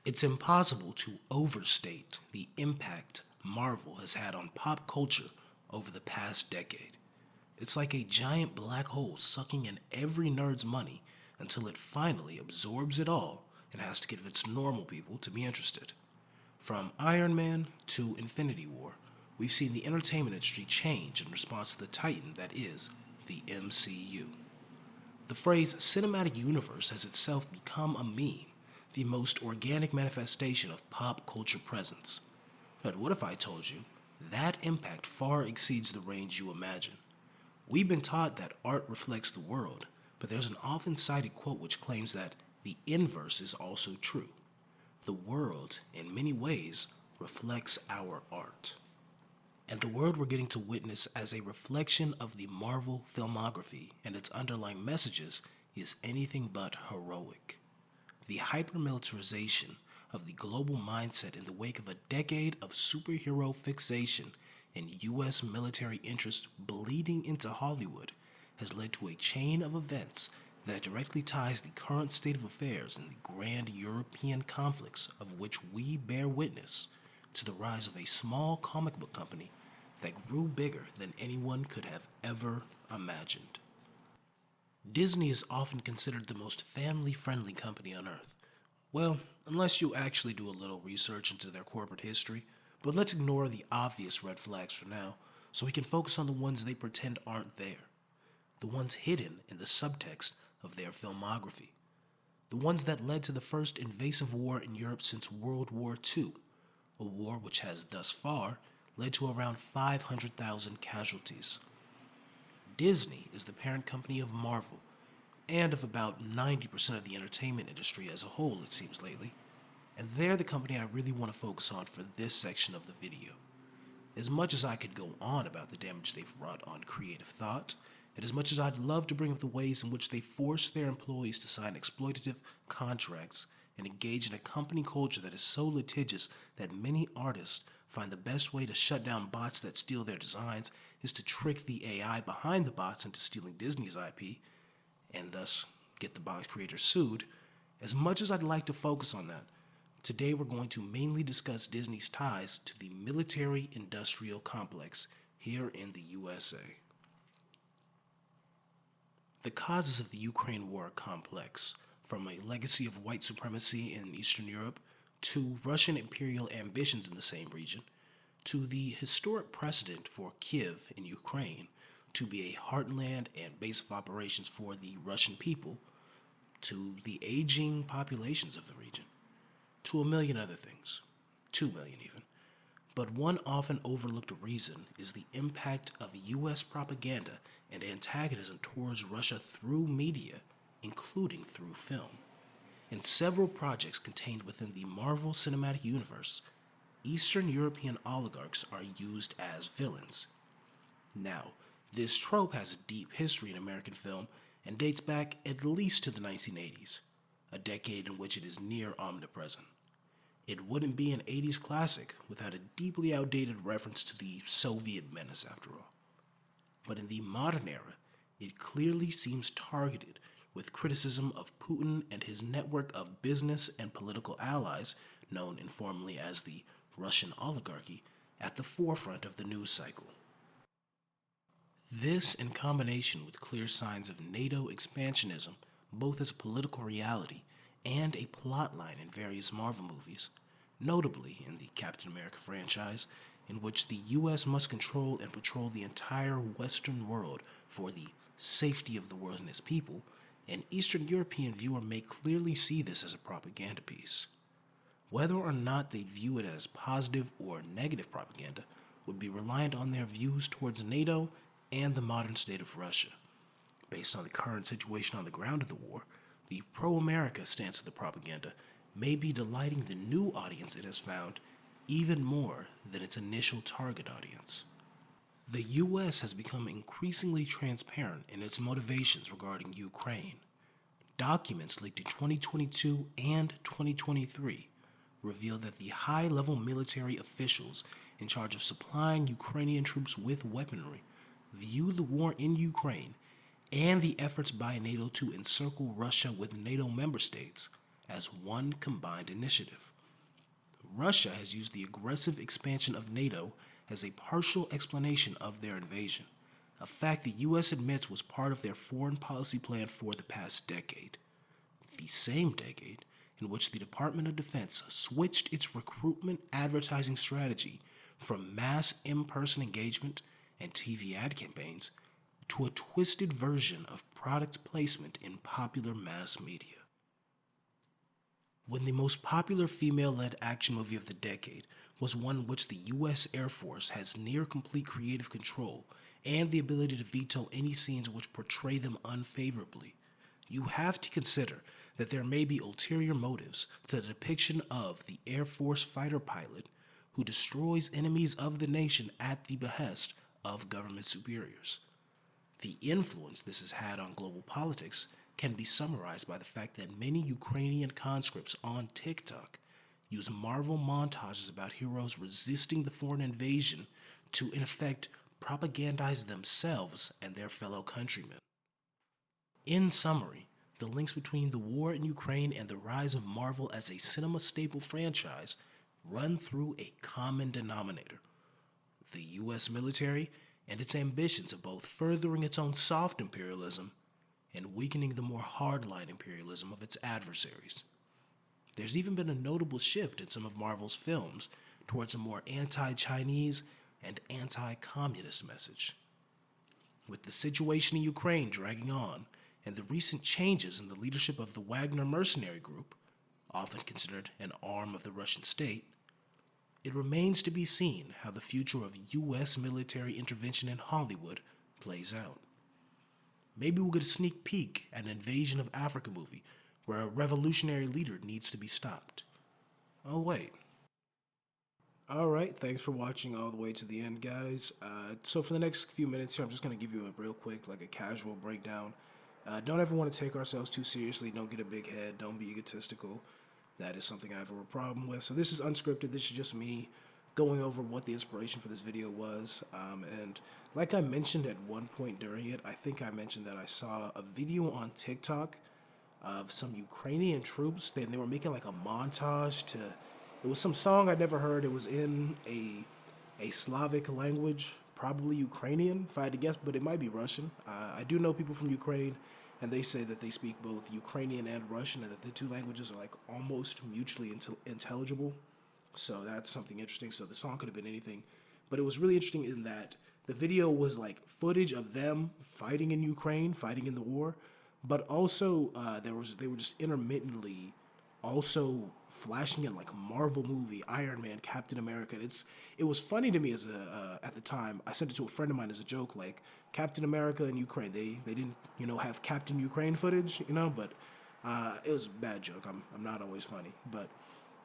It's impossible to overstate the impact Marvel has had on pop culture over the past decade. It's like a giant black hole sucking in every nerd's money until it finally absorbs it all and has to convince normal people to be interested. From Iron Man to Infinity War, we've seen the entertainment industry change in response to the titan that is the MCU. The phrase cinematic universe has itself become a meme, the most organic manifestation of pop culture presence. But what if I told you that impact far exceeds the range you imagine? We've been taught that art reflects the world, but there's an often cited quote which claims that the inverse is also true. The world, in many ways, reflects our art. And the world we're getting to witness as a reflection of the Marvel filmography and its underlying messages is anything but heroic. The hypermilitarization of the global mindset in the wake of a decade of superhero fixation and U.S. military interest bleeding into Hollywood has led to a chain of events that directly ties the current state of affairs in the grand European conflicts of which we bear witness to the rise of a small comic book company that grew bigger than anyone could have ever imagined. Disney is often considered the most family-friendly company on earth. Well, unless you actually do a little research into their corporate history, but let's ignore the obvious red flags for now so we can focus on the ones they pretend aren't there. The ones hidden in the subtext of their filmography. The ones that led to the first invasive war in Europe since World War II, a war which has thus far led to around 500,000 casualties. Disney is the parent company of Marvel, and of about 90% of the entertainment industry as a whole, it seems lately. And they're the company I really want to focus on for this section of the video. As much as I could go on about the damage they've wrought on creative thought, and as much as I'd love to bring up the ways in which they force their employees to sign exploitative contracts and engage in a company culture that is so litigious that many artists find the best way to shut down bots that steal their designs is to trick the AI behind the bots into stealing Disney's IP, and thus get the bot creators sued, as much as I'd like to focus on that, today we're going to mainly discuss Disney's ties to the military-industrial complex here in the USA. The causes of the Ukraine war are complex, from a legacy of white supremacy in Eastern Europe to Russian imperial ambitions in the same region, to the historic precedent for Kiev in Ukraine to be a heartland and base of operations for the Russian people, to the aging populations of the region, to a million other things, 2 million even. But one often overlooked reason is the impact of U.S. propaganda and antagonism towards Russia through media, including through film. In several projects contained within the Marvel Cinematic Universe, Eastern European oligarchs are used as villains. Now, this trope has a deep history in American film and dates back at least to the 1980s, a decade in which it is near omnipresent. It wouldn't be an 80s classic without a deeply outdated reference to the Soviet menace, after all. But in the modern era, it clearly seems targeted with criticism of Putin and his network of business and political allies, known informally as the Russian oligarchy, at the forefront of the news cycle. This, in combination with clear signs of NATO expansionism, both as a political reality and a plotline in various Marvel movies, notably in the Captain America franchise, in which the U.S. must control and patrol the entire Western world for the safety of the world and its people, an Eastern European viewer may clearly see this as a propaganda piece. Whether or not they view it as positive or negative propaganda would be reliant on their views towards NATO and the modern state of Russia. Based on the current situation on the ground of the war, the pro-America stance of the propaganda may be delighting the new audience it has found even more than its initial target audience. The U.S. has become increasingly transparent in its motivations regarding Ukraine. Documents leaked in 2022 and 2023 reveal that the high-level military officials in charge of supplying Ukrainian troops with weaponry view the war in Ukraine and the efforts by NATO to encircle Russia with NATO member states as one combined initiative. Russia has used the aggressive expansion of NATO as a partial explanation of their invasion, a fact the U.S. admits was part of their foreign policy plan for the past decade. The same decade in which the Department of Defense switched its recruitment advertising strategy from mass in-person engagement and TV ad campaigns to a twisted version of product placement in popular mass media. When the most popular female-led action movie of the decade was one in which the U.S. Air Force has near-complete creative control and the ability to veto any scenes which portray them unfavorably, you have to consider that there may be ulterior motives to the depiction of the Air Force fighter pilot who destroys enemies of the nation at the behest of government superiors. The influence this has had on global politics can be summarized by the fact that many Ukrainian conscripts on TikTok use Marvel montages about heroes resisting the foreign invasion to, in effect, propagandize themselves and their fellow countrymen. In summary, the links between the war in Ukraine and the rise of Marvel as a cinema staple franchise run through a common denominator: the U.S. military and its ambitions of both furthering its own soft imperialism and weakening the more hardline imperialism of its adversaries. There's even been a notable shift in some of Marvel's films towards a more anti-Chinese and anti-communist message. With the situation in Ukraine dragging on and the recent changes in the leadership of the Wagner mercenary group, often considered an arm of the Russian state, it remains to be seen how the future of U.S. military intervention in Hollywood plays out. Maybe we'll get a sneak peek at an Invasion of Africa movie where a revolutionary leader needs to be stopped. Oh, wait. Alright, thanks for watching all the way to the end, guys. So for the next few minutes here, I'm just going to give you a real quick, like a casual breakdown. Don't ever want to take ourselves too seriously. Don't get a big head. Don't be egotistical. That is something I have a problem with. So this is unscripted. This is just me going over what the inspiration for this video was. And like I mentioned at one point during it, I think I mentioned that I saw a video on TikTok of some Ukrainian troops. They were making like a montage to, it was some song I'd never heard. It was in a Slavic language, probably Ukrainian, if I had to guess, but it might be Russian. I do know people from Ukraine, and they say that they speak both Ukrainian and Russian, and that the two languages are like almost mutually intelligible. So that's something interesting. So the song could have been anything, but it was really interesting in that the video was like footage of them fighting in Ukraine, fighting in the war, but also they were just intermittently also flashing in like a Marvel movie, Iron Man, Captain America. It was funny to me as at the time. I sent it to a friend of mine as a joke, like Captain America and Ukraine. They didn't have Captain Ukraine footage, but it was a bad joke. I'm not always funny, but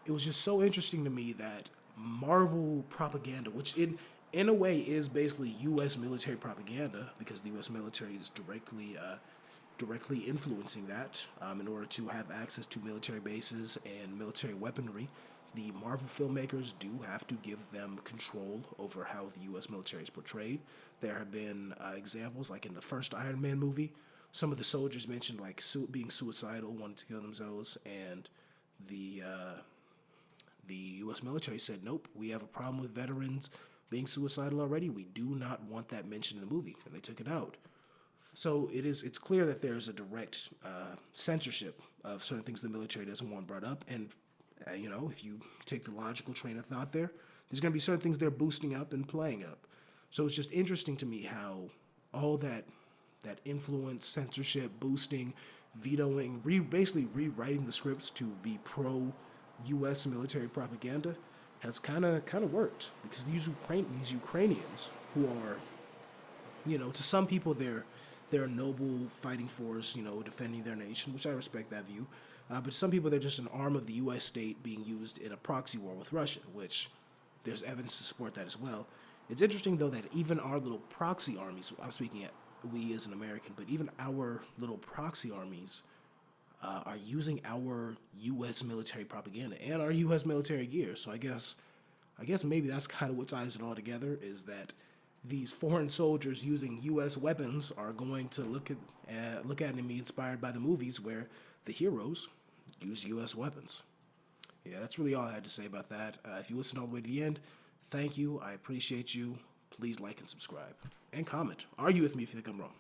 it was just so interesting to me that Marvel propaganda, which in a way is basically U.S. military propaganda, because the U.S. military is directly influencing that in order to have access to military bases and military weaponry. The Marvel filmmakers do have to give them control over how the U.S. military is portrayed. There have been examples, like in the first Iron Man movie, some of the soldiers mentioned like being suicidal, wanting to kill themselves, and the U.S. military said, nope, we have a problem with veterans being suicidal already. We do not want that mentioned in the movie, and they took it out. So it's clear that there's a direct censorship of certain things the military doesn't want brought up, and if you take the logical train of thought there's going to be certain things they're boosting up and playing up. So it's just interesting to me how all that influence, censorship, boosting, vetoing, basically rewriting the scripts to be pro-U.S. military propaganda has kind of worked, because these Ukrainians who are, to some people they're a noble fighting force, defending their nation, which I respect that view. But some people, they're just an arm of the U.S. state being used in a proxy war with Russia, which there's evidence to support that as well. It's interesting, though, that even our little proxy armies, I'm speaking at we as an American, but even our little proxy armies are using our U.S. military propaganda and our U.S. military gear. So I guess maybe that's kind of what ties it all together, is that these foreign soldiers using U.S. weapons are going to look at and be inspired by the movies where the heroes use U.S. weapons. Yeah, that's really all I had to say about that. If you listened all the way to the end, thank you. I appreciate you. Please like and subscribe. And comment. Argue with me if you think I'm wrong.